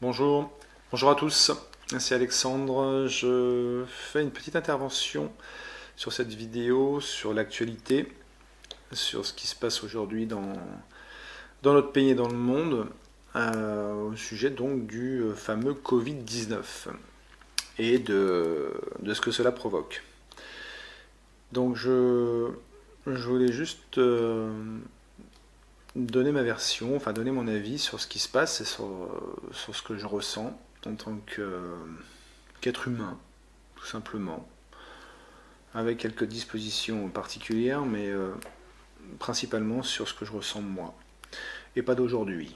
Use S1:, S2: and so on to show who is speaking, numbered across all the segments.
S1: Bonjour, bonjour à tous, c'est Alexandre. Je fais une petite intervention sur cette vidéo, sur l'actualité, sur ce qui se passe aujourd'hui dans notre pays et dans le monde, au sujet donc du fameux Covid-19 et de ce que cela provoque. Donc je voulais juste donner ma version, enfin donner mon avis sur ce qui se passe et sur ce que je ressens en tant qu'être humain, tout simplement, avec quelques dispositions particulières, mais principalement sur ce que je ressens moi, et pas d'aujourd'hui.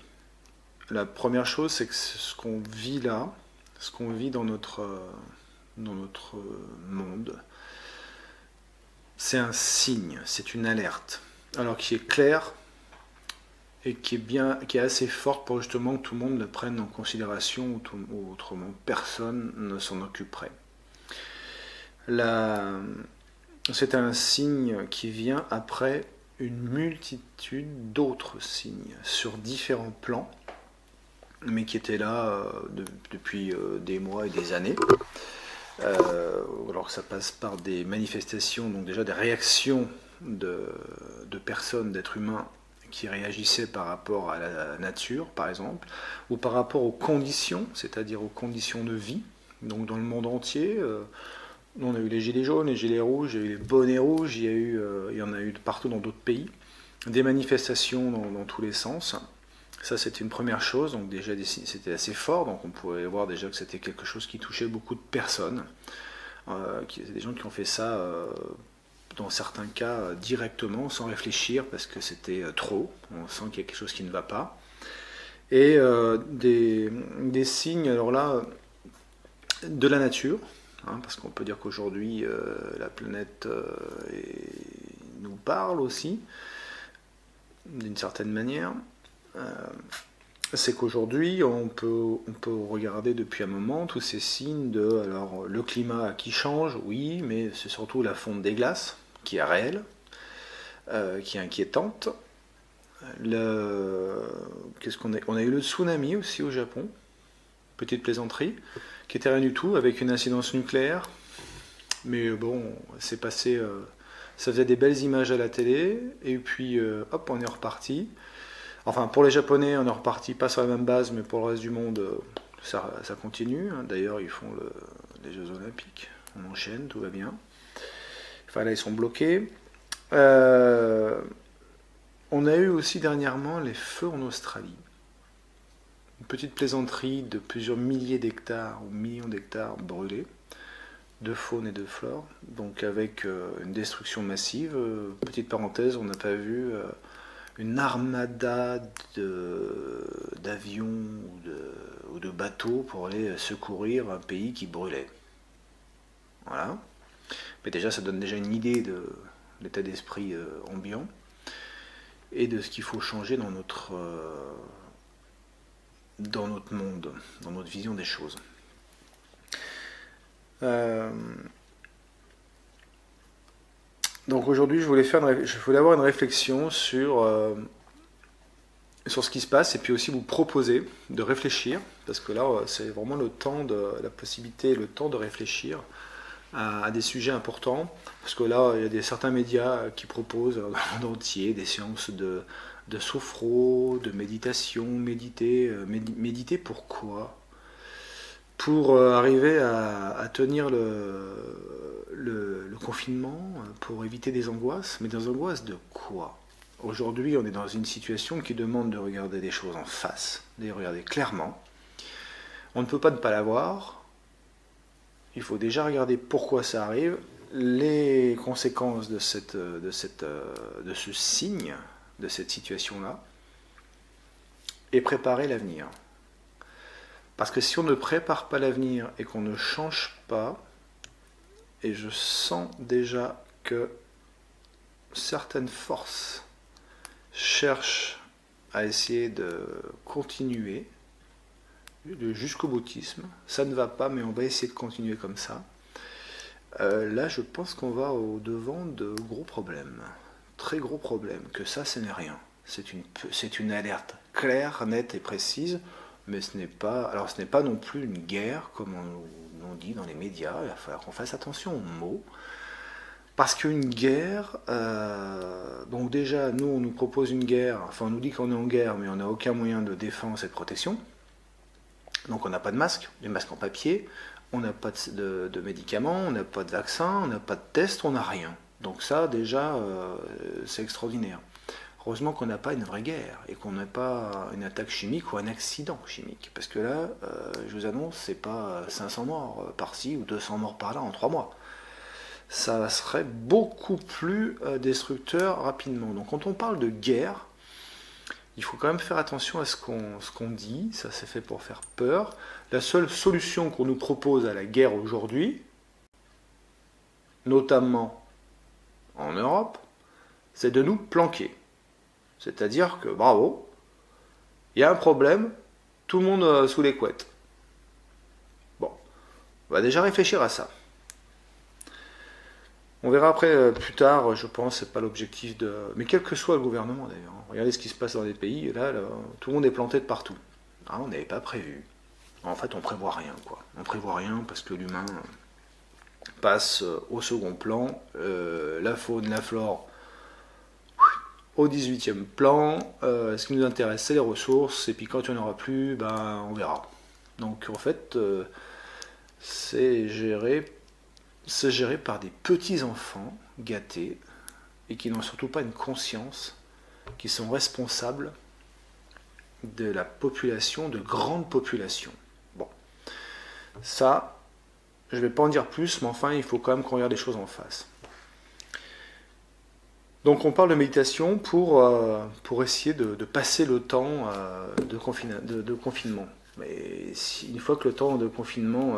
S1: La première chose, c'est que ce qu'on vit là, ce qu'on vit dans notre monde, c'est un signe, c'est une alerte, alors qui est clair et qui est assez forte pour justement que tout le monde le prenne en considération, ou autrement personne ne s'en occuperait. C'est un signe qui vient après une multitude d'autres signes sur différents plans, mais qui étaient là depuis des mois et des années. Alors que ça passe par des manifestations, donc déjà des réactions de personnes, d'êtres humains qui réagissaient par rapport à la nature, par exemple, ou par rapport aux conditions, c'est-à-dire aux conditions de vie. Donc dans le monde entier, on a eu les gilets jaunes, les gilets rouges, il y a eu les bonnets rouges, il y en a eu partout dans d'autres pays, des manifestations dans tous les sens. Ça, c'était une première chose, donc déjà c'était assez fort, donc on pouvait voir déjà que c'était quelque chose qui touchait beaucoup de personnes. Des gens qui ont fait ça, dans certains cas, directement, sans réfléchir, parce que c'était trop, on sent qu'il y a quelque chose qui ne va pas. Et des signes, alors là, de la nature, parce qu'on peut dire qu'aujourd'hui, la planète nous parle aussi, d'une certaine manière. C'est qu'aujourd'hui, on peut regarder depuis un moment tous ces signes alors, le climat qui change, oui, mais c'est surtout la fonte des glaces qui est réelle, qui est inquiétante. Qu'est-ce qu'on a On a eu le tsunami aussi au Japon, petite plaisanterie, qui était rien du tout, avec une incidence nucléaire. Mais bon, c'est passé, ça faisait des belles images à la télé, et puis hop, on est reparti. Enfin, pour les Japonais, on est reparti pas sur la même base, mais pour le reste du monde, ça continue. D'ailleurs, ils font les Jeux Olympiques. On enchaîne, tout va bien. Enfin, là, ils sont bloqués. On a eu aussi dernièrement les feux en Australie. Une petite plaisanterie de plusieurs milliers d'hectares ou millions d'hectares brûlés, de faune et de flore. Donc, avec une destruction massive. Petite parenthèse, on n'a pas vu une armada d'avions ou de bateaux pour aller secourir un pays qui brûlait. Voilà. Mais déjà, ça donne déjà une idée de l'état d'esprit ambiant et de ce qu'il faut changer dans notre monde, dans notre vision des choses. Donc aujourd'hui, je voulais avoir une réflexion sur ce qui se passe, et puis aussi vous proposer de réfléchir, parce que là, c'est vraiment la possibilité, le temps de réfléchir à des sujets importants, parce que là, il y a certains médias qui proposent dans le monde entier des séances de sophro, de méditation, méditer pourquoi? Pour arriver à tenir le confinement, pour éviter des angoisses. Mais des angoisses de quoi? Aujourd'hui, on est dans une situation qui demande de regarder les choses en face, de les regarder clairement. On ne peut pas ne pas l'avoir. Il faut déjà regarder pourquoi ça arrive, les conséquences de ce signe, de cette situation-là, et préparer l'avenir. Parce que si on ne prépare pas l'avenir et qu'on ne change pas, et je sens déjà que certaines forces cherchent à essayer de continuer jusqu'au boutisme, ça ne va pas, mais on va essayer de continuer comme ça. Là, je pense qu'on va au-devant de gros problèmes, très gros problèmes, que ça, ce n'est rien. C'est une alerte claire, nette et précise. mais ce n'est pas non plus une guerre, comme on dit dans les médias. Il va falloir qu'on fasse attention aux mots. Parce qu'une guerre, donc déjà, nous, on nous propose une guerre, enfin, on nous dit qu'on est en guerre, mais on n'a aucun moyen de défense et de protection. Donc, on n'a pas de masque, des masques en papier, on n'a pas de médicaments, on n'a pas de vaccin, on n'a pas de test, on n'a rien. Donc, ça, déjà, c'est extraordinaire. Heureusement qu'on n'a pas une vraie guerre et qu'on n'a pas une attaque chimique ou un accident chimique. Parce que là, je vous annonce, c'est pas 500 morts par-ci ou 200 morts par-là en 3 mois. Ça serait beaucoup plus destructeur rapidement. Donc quand on parle de guerre, il faut quand même faire attention à ce qu'on dit. Ça, c'est fait pour faire peur. La seule solution qu'on nous propose à la guerre aujourd'hui, notamment en Europe, c'est de nous planquer. C'est-à-dire que, bravo, il y a un problème, tout le monde sous les couettes. Bon, on va déjà réfléchir à ça. On verra après, plus tard, je pense, c'est pas l'objectif de... Mais quel que soit le gouvernement d'ailleurs, regardez ce qui se passe dans les pays, là, tout le monde est planté de partout. Ah, on n'avait pas prévu. En fait, on prévoit rien, quoi. On prévoit rien parce que l'humain passe au second plan, la faune, la flore au 18e plan, ce qui nous intéresse c'est les ressources, et puis quand il n'y en aura plus, ben, on verra. Donc en fait, c'est géré par des petits-enfants gâtés et qui n'ont surtout pas une conscience, qui sont responsables de la population, de grandes populations. Bon, ça, je ne vais pas en dire plus, mais enfin, il faut quand même qu'on regarde les choses en face. Donc on parle de méditation pour essayer de passer le temps de confinement. Mais une fois que le temps de confinement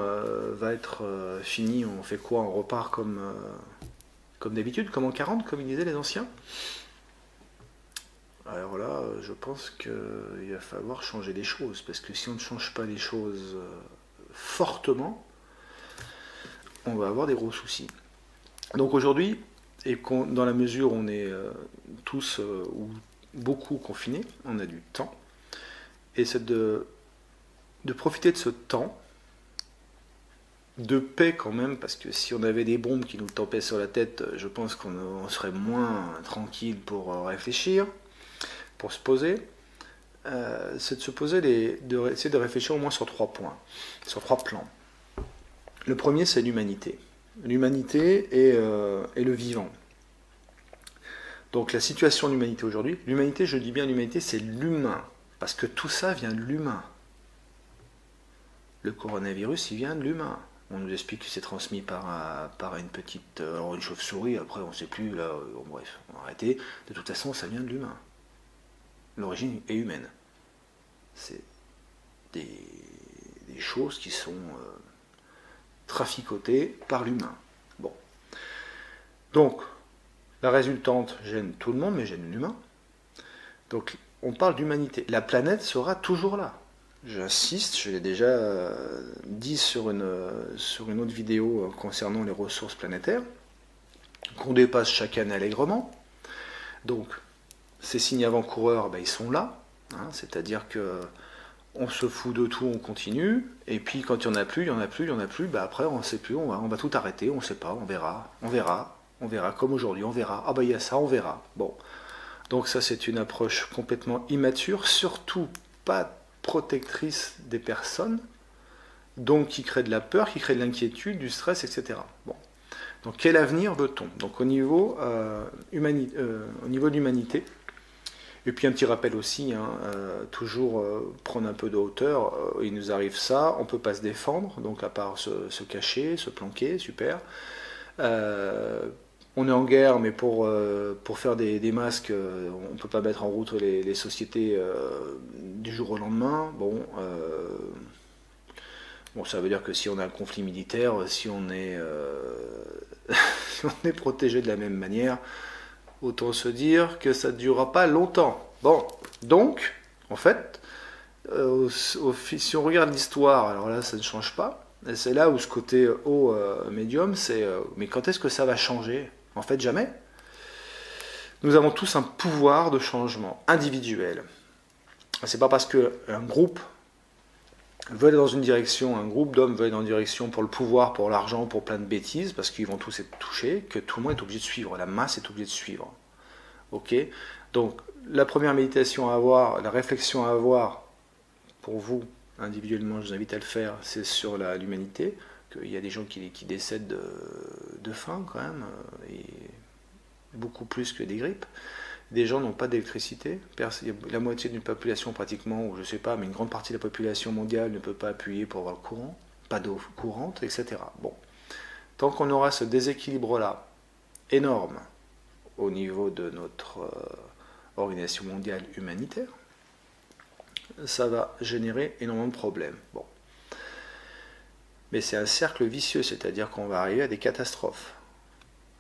S1: va être fini, on fait quoi? On repart comme d'habitude, comme en 40, comme ils disaient les anciens? Alors là, je pense qu'il va falloir changer les choses, parce que si on ne change pas les choses fortement, on va avoir des gros soucis. Donc aujourd'hui, et dans la mesure où on est tous ou beaucoup confinés, on a du temps, et c'est de profiter de ce temps de paix quand même, parce que si on avait des bombes qui nous tapaient sur la tête, je pense qu'on serait moins tranquille pour réfléchir, pour se poser. C'est de se poser, essayer de réfléchir au moins sur 3 points, sur 3 plans. Le premier, c'est l'humanité. L'humanité et le vivant. Donc la situation de l'humanité aujourd'hui, l'humanité, je dis bien l'humanité, c'est l'humain, parce que tout ça vient de l'humain. Le coronavirus, il vient de l'humain. On nous explique que c'est transmis par une petite... une chauve-souris, après on ne sait plus, là, bref, on va arrêter. De toute façon, ça vient de l'humain. L'origine est humaine. C'est des choses qui sont traficotées par l'humain. Bon. Donc, la résultante gêne tout le monde, mais gêne l'humain. Donc, on parle d'humanité. La planète sera toujours là. J'insiste, je l'ai déjà dit sur une autre vidéo concernant les ressources planétaires, qu'on dépasse chaque année allègrement. Donc, ces signes avant-coureurs, ben, ils sont là. Hein, c'est-à-dire que on se fout de tout, on continue, et puis quand il n'y en a plus, ben après on ne sait plus, on va tout arrêter, on ne sait pas, on verra, comme aujourd'hui, on verra. Ah ben il y a ça, on verra. Bon. Donc ça c'est une approche complètement immature, surtout pas protectrice des personnes, donc qui crée de la peur, qui crée de l'inquiétude, du stress, etc. Bon. Donc quel avenir veut-on? Donc au niveau de l'humanité, et puis un petit rappel aussi, hein, toujours prendre un peu de hauteur, il nous arrive ça, on ne peut pas se défendre, donc à part se cacher, se planquer, super. On est en guerre, mais pour faire des masques, on ne peut pas mettre en route les sociétés du jour au lendemain. Bon, ça veut dire que si on a un conflit militaire, si on est protégé de la même manière, autant se dire que ça ne durera pas longtemps. Bon, donc, en fait, si on regarde l'histoire, alors là, ça ne change pas. Et c'est là où ce côté haut médium, c'est mais quand est-ce que ça va changer? En fait, jamais. Nous avons tous un pouvoir de changement individuel. C'est pas parce qu'un groupe veut aller dans une direction, un groupe d'hommes veut aller dans une direction pour le pouvoir, pour l'argent, pour plein de bêtises, parce qu'ils vont tous être touchés, que tout le monde est obligé de suivre, la masse est obligée de suivre. Ok? Donc, la première méditation à avoir, la réflexion à avoir, pour vous, individuellement, je vous invite à le faire, c'est sur l'humanité, qu'il y a des gens qui décèdent de faim, quand même, et beaucoup plus que des grippes. Des gens n'ont pas d'électricité. La moitié d'une population pratiquement, ou je ne sais pas, mais une grande partie de la population mondiale ne peut pas appuyer pour avoir le courant, pas d'eau courante, etc. Bon, tant qu'on aura ce déséquilibre-là énorme au niveau de notre organisation mondiale humanitaire, ça va générer énormément de problèmes. Bon. Mais c'est un cercle vicieux, c'est-à-dire qu'on va arriver à des catastrophes.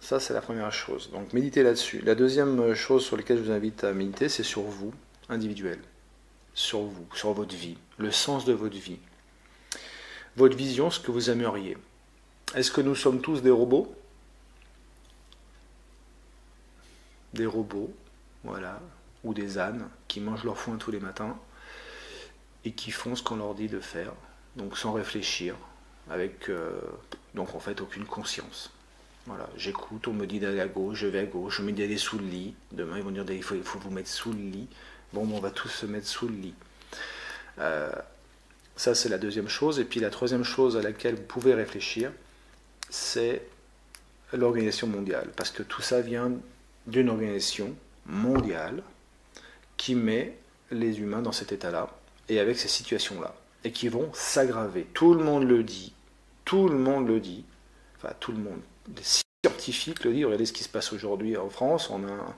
S1: Ça, c'est la première chose. Donc, méditez là-dessus. La deuxième chose sur laquelle je vous invite à méditer, c'est sur vous, individuel. Sur vous, sur votre vie, le sens de votre vie. Votre vision, ce que vous aimeriez. Est-ce que nous sommes tous des robots? Des robots, voilà, ou des ânes qui mangent leur foin tous les matins et qui font ce qu'on leur dit de faire, donc sans réfléchir, avec donc en fait aucune conscience. Voilà, j'écoute, on me dit d'aller à gauche, je vais à gauche, je me dis d'aller sous le lit. Demain, ils vont dire il faut vous mettre sous le lit. Bon, on va tous se mettre sous le lit. Ça, c'est la deuxième chose. Et puis la troisième chose à laquelle vous pouvez réfléchir, c'est l'organisation mondiale. Parce que tout ça vient d'une organisation mondiale qui met les humains dans cet état-là et avec ces situations-là. Et qui vont s'aggraver. Tout le monde le dit. Tout le monde le dit. Enfin, tout le monde. Les scientifiques le disent. Regardez ce qui se passe aujourd'hui en France. On a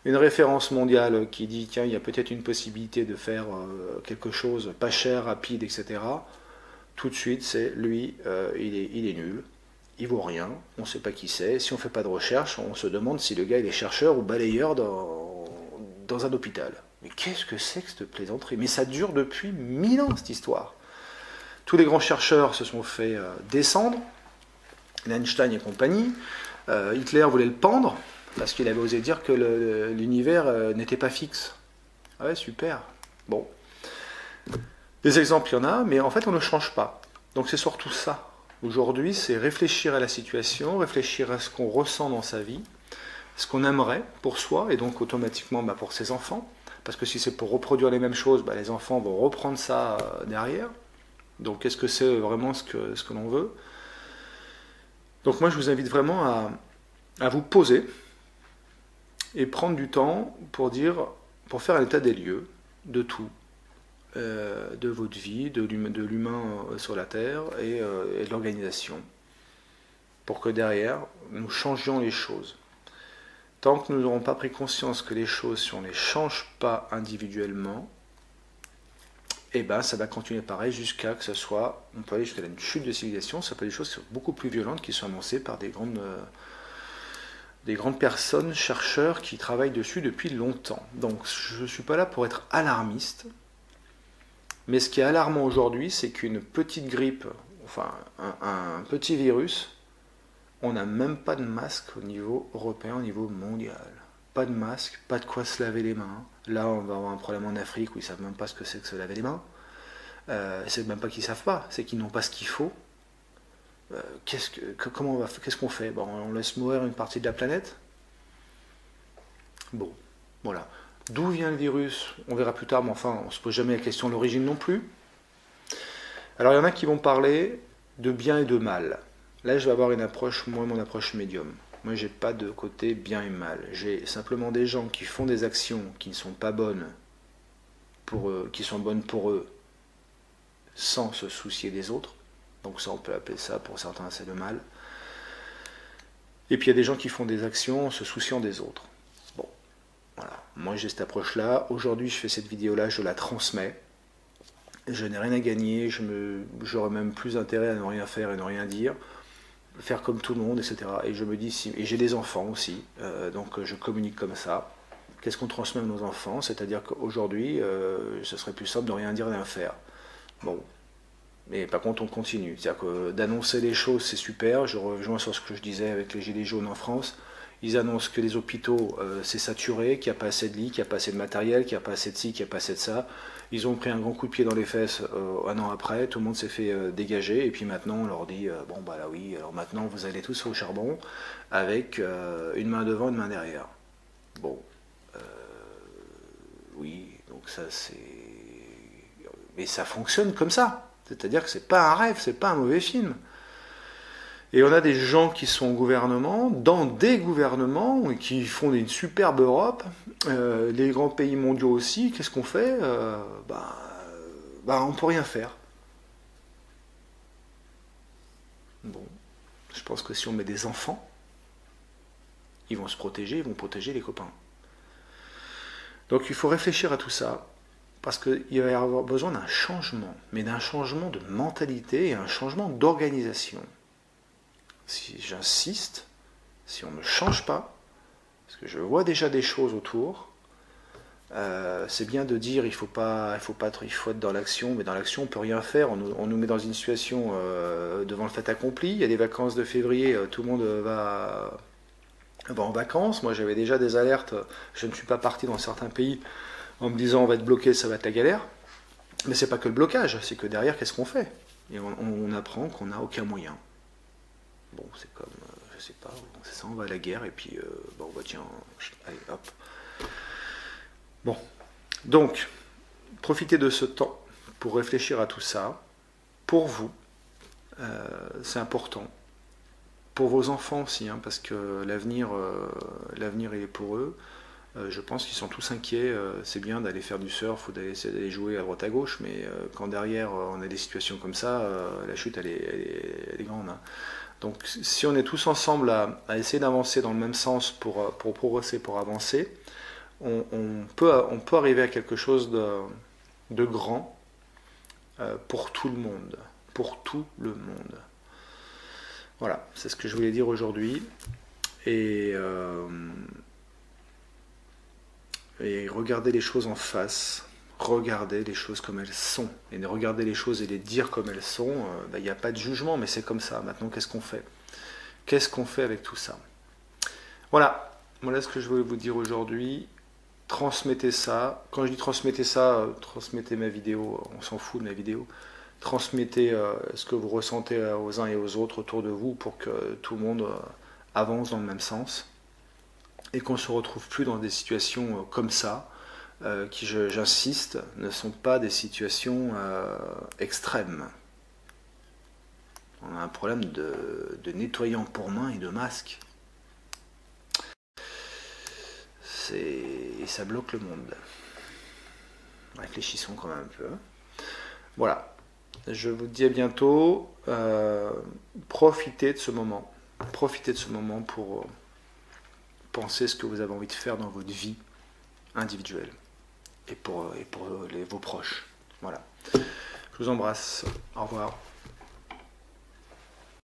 S1: une référence mondiale qui dit tiens, il y a peut-être une possibilité de faire quelque chose pas cher, rapide, etc. Tout de suite, c'est lui, il est nul. Il vaut rien. On ne sait pas qui c'est. Si on ne fait pas de recherche, on se demande si le gars il est chercheur ou balayeur dans un hôpital. Mais qu'est-ce que c'est que cette plaisanterie? Mais ça dure depuis 1000 ans, cette histoire. Tous les grands chercheurs se sont fait descendre. Einstein et compagnie. Hitler voulait le pendre parce qu'il avait osé dire que l'univers n'était pas fixe. Ah ouais, super. Bon. Des exemples, il y en a, mais en fait, on ne change pas. Donc c'est surtout ça. Aujourd'hui, c'est réfléchir à la situation, réfléchir à ce qu'on ressent dans sa vie, ce qu'on aimerait pour soi, et donc automatiquement pour ses enfants. Parce que si c'est pour reproduire les mêmes choses, les enfants vont reprendre ça derrière. Donc est-ce que c'est vraiment ce que l'on veut? Donc moi je vous invite vraiment à vous poser et prendre du temps pour faire un état des lieux de tout, de votre vie, de l'humain sur la Terre et de l'organisation, pour que derrière nous changions les choses. Tant que nous n'aurons pas pris conscience que les choses, si on ne les change pas individuellement, ça va continuer pareil jusqu'à que ce soit, on peut aller jusqu'à une chute de civilisation, ça peut être des choses beaucoup plus violentes qui sont annoncées par des grandes personnes, chercheurs qui travaillent dessus depuis longtemps. Donc je ne suis pas là pour être alarmiste, mais ce qui est alarmant aujourd'hui, c'est qu'une petite grippe, enfin un petit virus, on n'a même pas de masque au niveau européen, au niveau mondial. Pas de masque, pas de quoi se laver les mains. Là, on va avoir un problème en Afrique où ils ne savent même pas ce que c'est que se laver les mains. C'est même pas qu'ils ne savent pas, c'est qu'ils n'ont pas ce qu'il faut. Qu'est-ce qu'on fait? On laisse mourir une partie de la planète? Bon, voilà. D'où vient le virus? On verra plus tard, mais enfin, on ne se pose jamais la question de l'origine non plus. Alors, il y en a qui vont parler de bien et de mal. Là, je vais avoir mon approche médium. Moi, j'ai pas de côté bien et mal. J'ai simplement des gens qui font des actions qui ne sont pas bonnes pour eux, qui sont bonnes pour eux, sans se soucier des autres. Donc ça, on peut appeler ça, pour certains, c'est le mal. Et puis il y a des gens qui font des actions en se souciant des autres. Bon, voilà. Moi, j'ai cette approche-là. Aujourd'hui, je fais cette vidéo-là, je la transmets. Je n'ai rien à gagner. J'aurais même plus intérêt à ne rien faire et ne rien dire. Faire comme tout le monde, etc. Et je me dis, et j'ai des enfants aussi, donc je communique comme ça. Qu'est-ce qu'on transmet à nos enfants? C'est-à-dire qu'aujourd'hui, ce serait plus simple de rien dire et rien faire. Bon, mais par contre, on continue. C'est-à-dire que d'annoncer les choses, c'est super. Je rejoins sur ce que je disais avec les Gilets jaunes en France. Ils annoncent que les hôpitaux, c'est saturé, qu'il n'y a pas assez de lits, qu'il n'y a pas assez de matériel, qu'il n'y a pas assez de ci, qu'il n'y a pas assez de ça. Ils ont pris un grand coup de pied dans les fesses un an après, tout le monde s'est fait dégager, et puis maintenant on leur dit, bon bah là oui, alors maintenant vous allez tous au charbon, avec une main devant, une main derrière. Bon, oui, donc ça c'est... Mais ça fonctionne comme ça, c'est-à-dire que c'est pas un rêve, c'est pas un mauvais film. Et on a des gens qui sont au gouvernement, dans des gouvernements, et qui font une superbe Europe, les grands pays mondiaux aussi. Qu'est-ce qu'on fait? On peut rien faire. Bon, je pense que si on met des enfants, ils vont se protéger, ils vont protéger les copains. Donc il faut réfléchir à tout ça, parce qu'il va y avoir besoin d'un changement, mais d'un changement de mentalité et un changement d'organisation. Si j'insiste, si on ne change pas, parce que je vois déjà des choses autour, c'est bien de dire il faut être dans l'action, mais dans l'action on ne peut rien faire, on nous met dans une situation devant le fait accompli. Il y a des vacances de février, tout le monde va en vacances. Moi j'avais déjà des alertes, je ne suis pas parti dans certains pays en me disant on va être bloqué, ça va être la galère. Mais c'est pas que le blocage, c'est que derrière qu'est-ce qu'on fait? Et on apprend qu'on n'a aucun moyen. Bon, c'est comme, je sais pas, c'est ça, on va à la guerre et puis, tiens, allez, hop. Bon, donc, profitez de ce temps pour réfléchir à tout ça. Pour vous, c'est important. Pour vos enfants aussi, hein, parce que l'avenir, il est pour eux. Je pense qu'ils sont tous inquiets. C'est bien d'aller faire du surf ou d'aller jouer à droite à gauche, mais quand derrière on a des situations comme ça, la chute elle est grande. Hein. Donc si on est tous ensemble à essayer d'avancer dans le même sens pour progresser, pour avancer, on peut arriver à quelque chose de grand pour tout le monde. Pour tout le monde. Voilà, c'est ce que je voulais dire aujourd'hui. Et regarder les choses en face, regarder les choses comme elles sont, et de regarder les choses et les dire comme elles sont, il n'y a pas de jugement, mais c'est comme ça. Maintenant, qu'est-ce qu'on fait? Qu'est-ce qu'on fait avec tout ça? Voilà ce que je voulais vous dire aujourd'hui. Transmettez ça. Quand je dis transmettez ça, transmettez ma vidéo, on s'en fout de ma vidéo. Transmettez ce que vous ressentez aux uns et aux autres autour de vous pour que tout le monde avance dans le même sens. Et qu'on ne se retrouve plus dans des situations comme ça, qui, j'insiste, ne sont pas des situations extrêmes. On a un problème de nettoyant pour main et de masque. Et ça bloque le monde. Réfléchissons quand même un peu. Voilà. Je vous dis à bientôt. Profitez de ce moment. Profitez de ce moment pour... Pensez ce que vous avez envie de faire dans votre vie individuelle et pour vos proches. Voilà. Je vous embrasse. Au revoir.